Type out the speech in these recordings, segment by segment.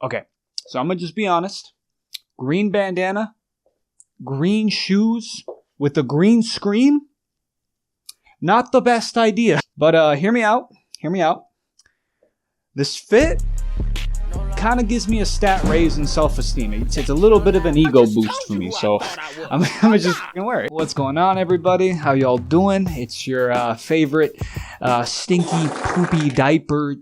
Okay, so I'm gonna just be honest. Green bandana, green shoes with a green screen. Not the best idea. But hear me out. Hear me out. This fit kind of gives me a stat raise in self-esteem. It's a little bit of an ego boost for me, so I'm gonna just wear it. What's going on, everybody? How y'all doing? It's your favorite stinky poopy diaper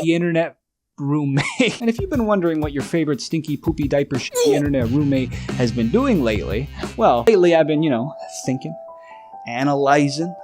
internet roommate. And if you've been wondering what your favorite stinky poopy diaper internet roommate has been doing lately, well, lately I've been, thinking, analyzing,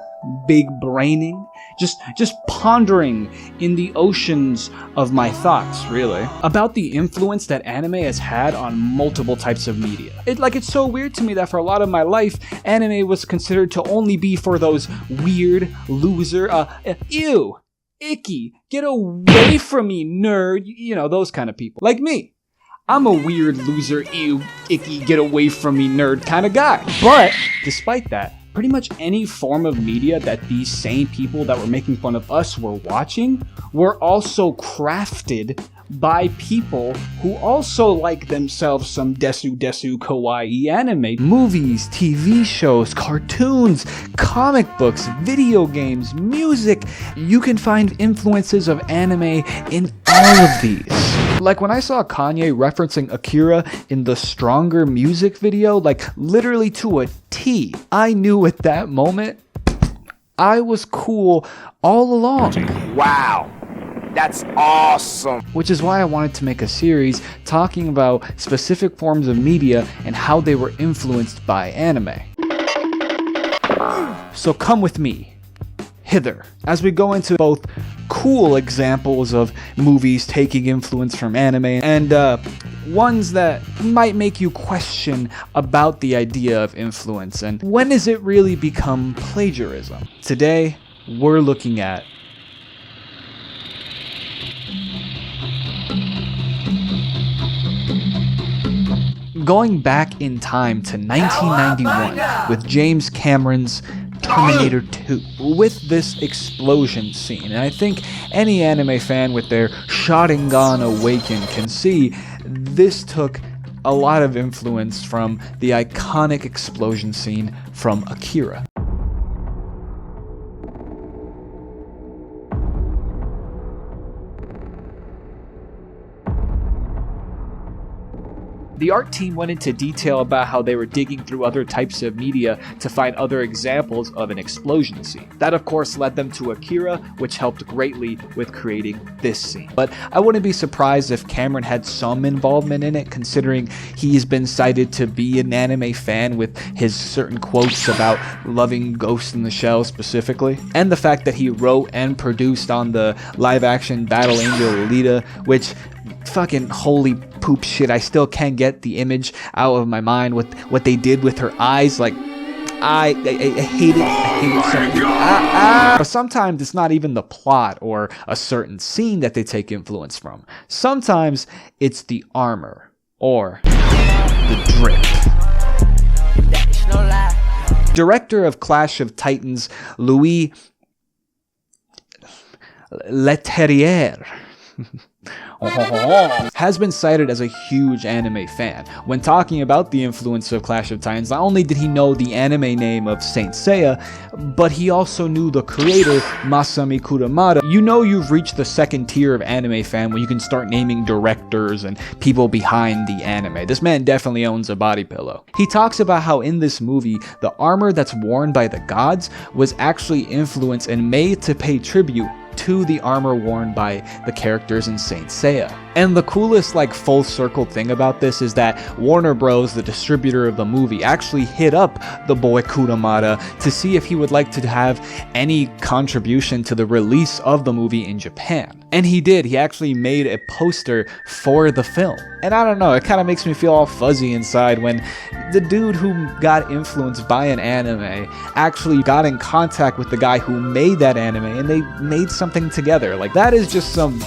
big braining, just pondering in the oceans of my thoughts, really, about the influence that anime has had on multiple types of media. It's so weird to me that for a lot of my life, anime was considered to only be for those weird, loser, ew, icky, get away from me, nerd, those kind of people. Like me. I'm a weird, loser, ew, icky, get away from me, nerd kind of guy. But, despite that, pretty much any form of media that these same people that were making fun of us were watching were also crafted by people who also like themselves some desu kawaii anime. Movies, TV shows, cartoons, comic books, video games, music. You can find influences of anime in all of these. Like when I saw Kanye referencing Akira in the Stronger music video, literally to a T, I knew at that moment I was cool all along. Wow. That's awesome. Which is why I wanted to make a series talking about specific forms of media and how they were influenced by anime. So come with me, hither, as we go into both cool examples of movies taking influence from anime and ones that might make you question about the idea of influence and when does it really become plagiarism. Today, we're looking at going back in time to 1991 with James Cameron's Terminator 2 with this explosion scene. And I think any anime fan with their Sharingan awakened can see this took a lot of influence from the iconic explosion scene from Akira. The art team went into detail about how they were digging through other types of media to find other examples of an explosion scene. That of course led them to Akira, which helped greatly with creating this scene. But I wouldn't be surprised if Cameron had some involvement in it, considering he's been cited to be an anime fan with his certain quotes about loving Ghost in the Shell specifically, and the fact that he wrote and produced on the live-action Battle Angel Alita, which fucking holy poop shit, I still can't get the image out of my mind with what they did with her eyes. I hate it. I hate it so much. But sometimes it's not even the plot or a certain scene that they take influence from. Sometimes it's the armor or the drip. Director of Clash of Titans, Louis Leterrier has been cited as a huge anime fan. When talking about the influence of Clash of Titans, not only did he know the anime name of Saint Seiya, but he also knew the creator, Masami Kurumada. You've reached the second tier of anime fan when you can start naming directors and people behind the anime. This man definitely owns a body pillow. He talks about how in this movie, the armor that's worn by the gods was actually influenced and made to pay tribute to the armor worn by the characters in Saint Seiya. And the coolest full circle thing about this is that Warner Bros, the distributor of the movie, actually hit up the boy Kurumada to see if he would like to have any contribution to the release of the movie in Japan. And he did. He actually made a poster for the film. And I don't know, it kind of makes me feel all fuzzy inside when the dude who got influenced by an anime actually got in contact with the guy who made that anime and they made something together. That is just some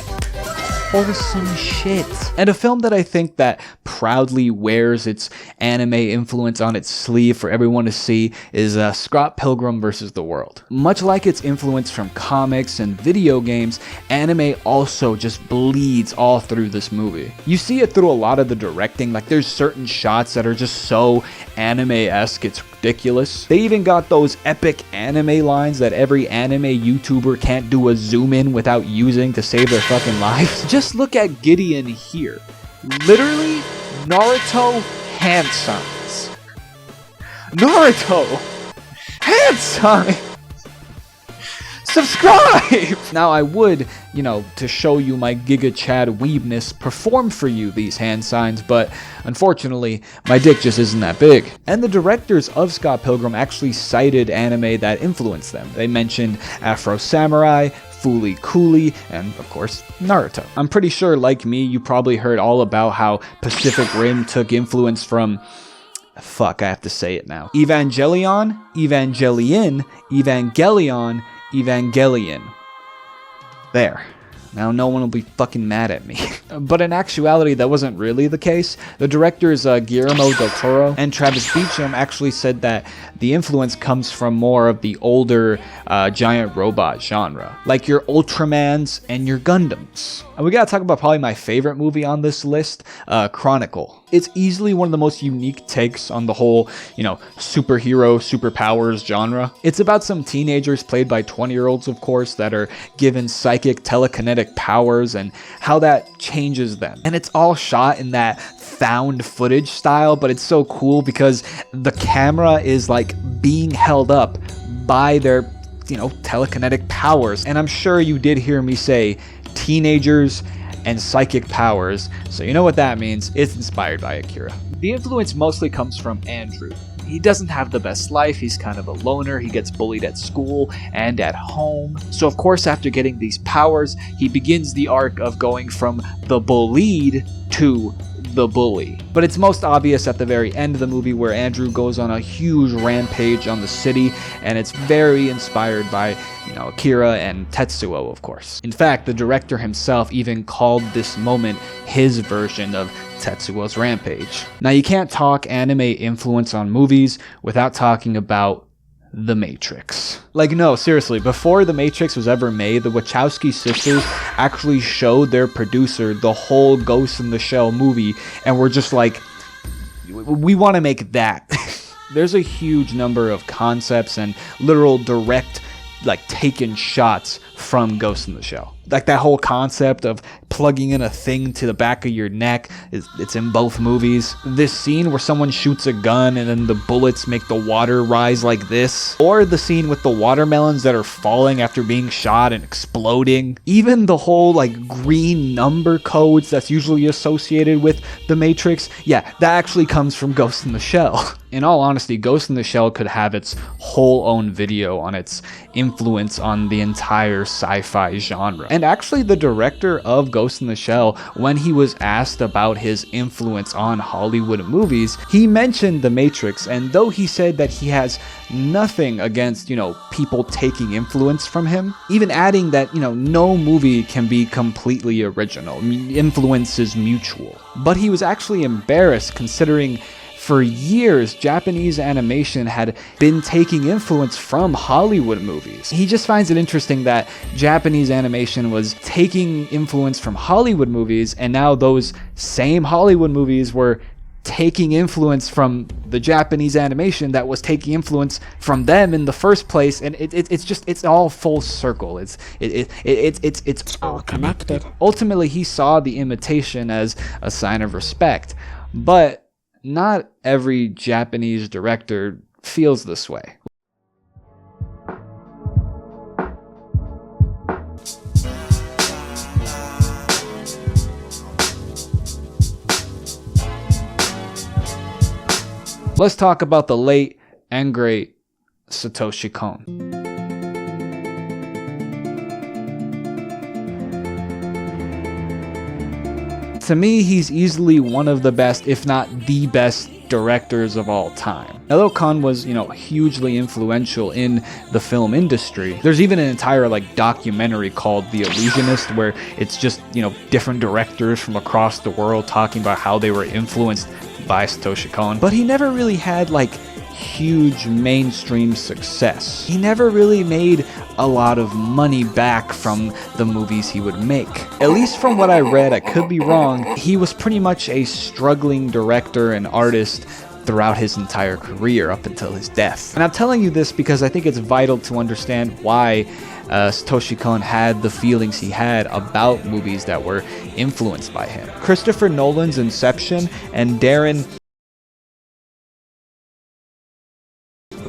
wholesome shit. And a film that I think that proudly wears its anime influence on its sleeve for everyone to see is Scott Pilgrim vs. the World. Much like its influence from comics and video games, anime also just bleeds all through this movie. You see it through a lot of the directing, like there's certain shots that are just so anime-esque, it's ridiculous. They even got those epic anime lines that every anime YouTuber can't do a zoom in without using to save their fucking lives. Just look at Gideon here. Literally, Naruto hand signs. Naruto hand signs. Subscribe! Now I would, to show you my Giga Chad weebness, perform for you these hand signs, but unfortunately, my dick just isn't that big. And the directors of Scott Pilgrim actually cited anime that influenced them. They mentioned Afro Samurai, Fooly Cooly, and of course, Naruto. I'm pretty sure, like me, you probably heard all about how Pacific Rim took influence from... Fuck, I have to say it now. Evangelion, Evangelion, Evangelion. There. Now no one will be fucking mad at me. But in actuality, that wasn't really the case. The directors Guillermo del Toro and Travis Beacham actually said that the influence comes from more of the older giant robot genre, like your Ultramans and your Gundams. And we gotta talk about probably my favorite movie on this list, Chronicle. It's easily one of the most unique takes on the whole, superhero, superpowers genre. It's about some teenagers played by 20-year-olds, of course, that are given psychic telekinetic powers and how that changes them. And it's all shot in that found footage style, but it's so cool because the camera is like being held up by their, telekinetic powers. And I'm sure you did hear me say teenagers and psychic powers, so you know what that means. It's inspired by Akira. The influence mostly comes from Andrew. He doesn't have the best life, he's kind of a loner, he gets bullied at school and at home. So of course, after getting these powers, he begins the arc of going from the bullied to the bully. But it's most obvious at the very end of the movie where Andrew goes on a huge rampage on the city, and it's very inspired by, Akira and Tetsuo, of course. In fact, the director himself even called this moment his version of Tetsuo's rampage. Now, you can't talk anime influence on movies without talking about The Matrix. Like, no, seriously, before The Matrix was ever made, the Wachowski sisters actually showed their producer the whole Ghost in the Shell movie, and were just like, we want to make that. There's a huge number of concepts and literal direct, taken shots from Ghost in the Shell. Like that whole concept of plugging in a thing to the back of your neck, it's in both movies. This scene where someone shoots a gun and then the bullets make the water rise like this. Or the scene with the watermelons that are falling after being shot and exploding. Even the whole green number codes that's usually associated with The Matrix. Yeah, that actually comes from Ghost in the Shell. In all honesty, Ghost in the Shell could have its whole own video on its influence on the entire sci-fi genre. And actually, the director of Ghost in the Shell, when he was asked about his influence on Hollywood movies, he mentioned The Matrix, and though he said that he has nothing against, people taking influence from him, even adding that, no movie can be completely original. Influence is mutual. But he was actually embarrassed considering for years, Japanese animation had been taking influence from Hollywood movies. He just finds it interesting that Japanese animation was taking influence from Hollywood movies, and now those same Hollywood movies were taking influence from the Japanese animation that was taking influence from them in the first place, and it's all full circle. It's all connected. Ultimately, he saw the imitation as a sign of respect, but not every Japanese director feels this way. Let's talk about the late and great Satoshi Kon. To me, he's easily one of the best, if not the best, directors of all time. Although Kon was, hugely influential in the film industry, there's even an entire documentary called The Illusionist, where it's just, different directors from across the world talking about how they were influenced by Satoshi Kon. But he never really had huge mainstream success. He never really made a lot of money back from the movies he would make. At least from what I read, I could be wrong, he was pretty much a struggling director and artist throughout his entire career up until his death. And I'm telling you this because I think it's vital to understand why Satoshi Kon had the feelings he had about movies that were influenced by him. Christopher Nolan's Inception and Darren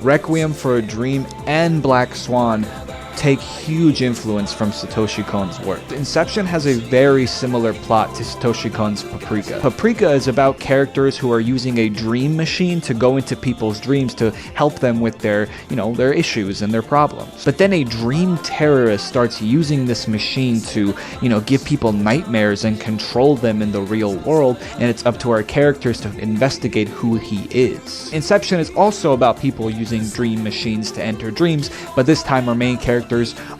Requiem for a Dream and Black Swan take huge influence from Satoshi Kon's work. Inception has a very similar plot to Satoshi Kon's Paprika. Paprika is about characters who are using a dream machine to go into people's dreams to help them with their, their issues and their problems. But then a dream terrorist starts using this machine to, give people nightmares and control them in the real world, and it's up to our characters to investigate who he is. Inception is also about people using dream machines to enter dreams, but this time our main characters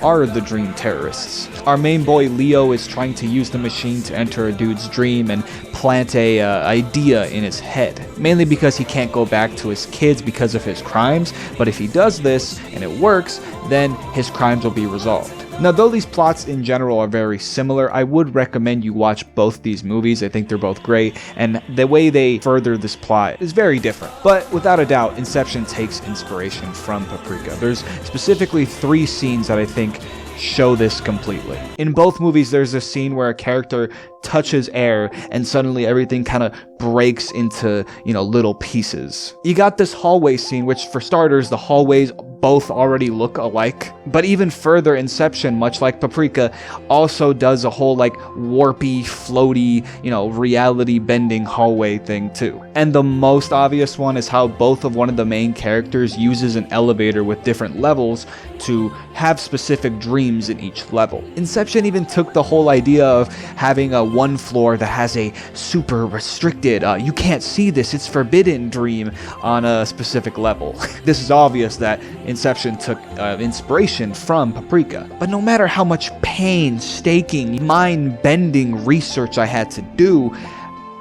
are the dream terrorists. Our main boy Leo is trying to use the machine to enter a dude's dream and plant a idea in his head, mainly because he can't go back to his kids because of his crimes, but if he does this and it works, then his crimes will be resolved. Now, though these plots in general are very similar, I would recommend you watch both these movies. I think they're both great, and the way they further this plot is very different. But without a doubt, Inception takes inspiration from Paprika. There's specifically 3 scenes that I think show this completely. In both movies, there's a scene where a character touches air and suddenly everything kind of breaks into, little pieces. You got this hallway scene, which for starters, the hallways both already look alike. But even further, Inception, much like Paprika, also does a whole warpy, floaty, reality bending hallway thing too. And the most obvious one is how both of one of the main characters uses an elevator with different levels to have specific dreams in each level. Inception even took the whole idea of having a one floor that has a super restricted, you can't see this, it's forbidden dream on a specific level. This is obvious that Inception took inspiration from Paprika. But no matter how much painstaking, mind-bending research I had to do,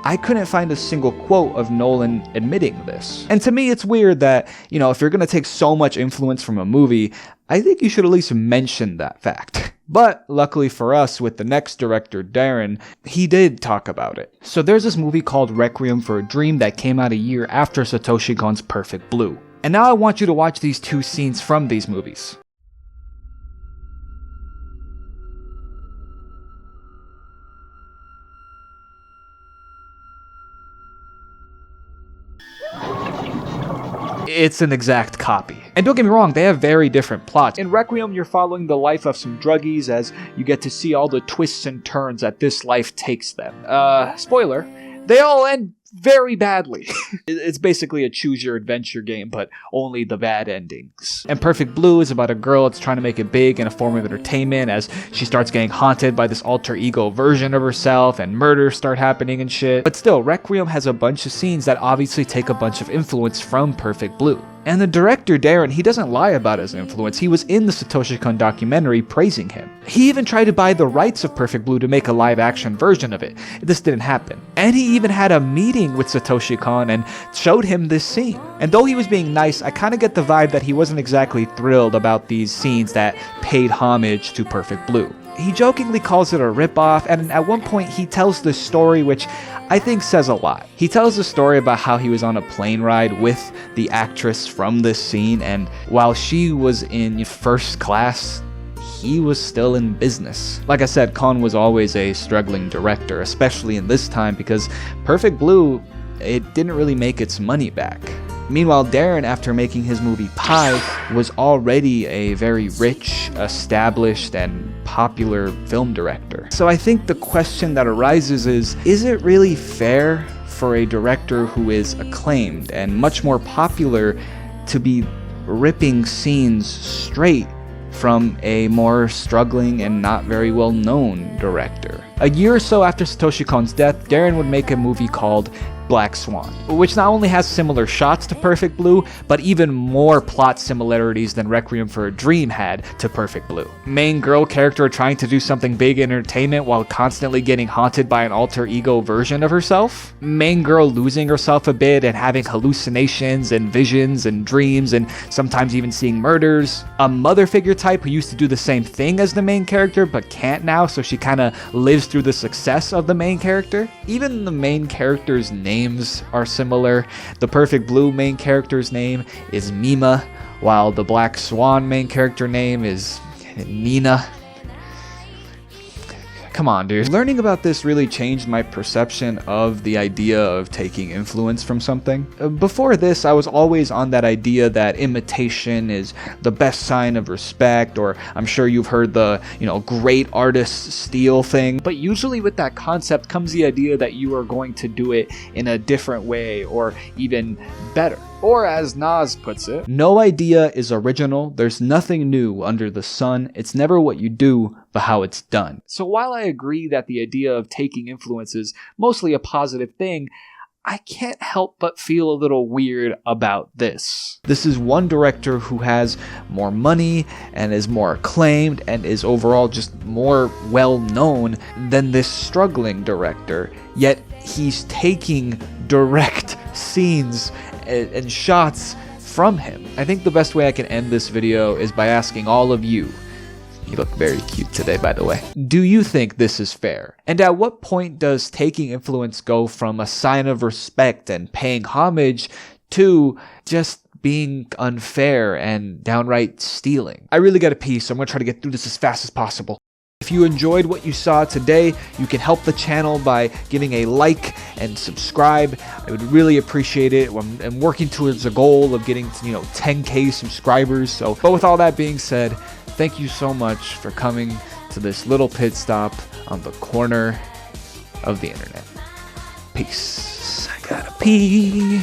I couldn't find a single quote of Nolan admitting this. And to me, it's weird that, if you're gonna take so much influence from a movie, I think you should at least mention that fact. But luckily for us, with the next director, Darren, he did talk about it. So there's this movie called Requiem for a Dream that came out a year after Satoshi Kon's Perfect Blue. And now I want you to watch these 2 scenes from these movies. It's an exact copy. And don't get me wrong, they have very different plots. In Requiem, you're following the life of some druggies as you get to see all the twists and turns that this life takes them. Spoiler, they all end very badly. It's basically a choose your adventure game, but only the bad endings. And Perfect Blue is about a girl that's trying to make it big in a form of entertainment as she starts getting haunted by this alter ego version of herself and murders start happening and shit. But still, Requiem has a bunch of scenes that obviously take a bunch of influence from Perfect Blue. And the director, Darren, he doesn't lie about his influence. He was in the Satoshi Kon documentary praising him. He even tried to buy the rights of Perfect Blue to make a live-action version of it. This didn't happen. And he even had a meeting with Satoshi Kon and showed him this scene. And though he was being nice, I kind of get the vibe that he wasn't exactly thrilled about these scenes that paid homage to Perfect Blue. He jokingly calls it a ripoff, and at one point he tells this story which I think says a lot. He tells a story about how he was on a plane ride with the actress from this scene, and while she was in first class, he was still in business. Like I said, Kon was always a struggling director, especially in this time because Perfect Blue, it didn't really make its money back. Meanwhile, Darren, after making his movie Pi, was already a very rich, established, and popular film director. So I think the question that arises is it really fair for a director who is acclaimed and much more popular to be ripping scenes straight from a more struggling and not very well known director? A year or so after Satoshi Kon's death, Darren would make a movie called Black Swan, which not only has similar shots to Perfect Blue, but even more plot similarities than Requiem for a Dream had to Perfect Blue. Main girl character trying to do something big in entertainment while constantly getting haunted by an alter ego version of herself. Main girl losing herself a bit and having hallucinations and visions and dreams and sometimes even seeing murders. A mother figure type who used to do the same thing as the main character but can't now, so she kind of lives through the success of the main character. Even the main characters' names are similar. The Perfect Blue main character's name is Mima, while the Black Swan main character name is Nina. Come on, dude. Learning about this really changed my perception of the idea of taking influence from something. Before this, I was always on that idea that imitation is the best sign of respect, or I'm sure you've heard the, great artists steal thing. But usually with that concept comes the idea that you are going to do it in a different way, or even better. Or as Nas puts it, no idea is original, there's nothing new under the sun, it's never what you do, but how it's done. So while I agree that the idea of taking influence is mostly a positive thing, I can't help but feel a little weird about this. This is one director who has more money and is more acclaimed and is overall just more well known than this struggling director, yet he's taking direct scenes and shots from him. I think the best way I can end this video is by asking all of you look very cute today, by the way. Do you think this is fair? And at what point does taking influence go from a sign of respect and paying homage to just being unfair and downright stealing? I really gotta pee, so I'm gonna try to get through this as fast as possible. If you enjoyed what you saw today, you can help the channel by giving a like and subscribe. I would really appreciate it. I'm working towards a goal of getting to 10K subscribers. But with all that being said, thank you so much for coming to this little pit stop on the corner of the internet. Peace. I gotta pee.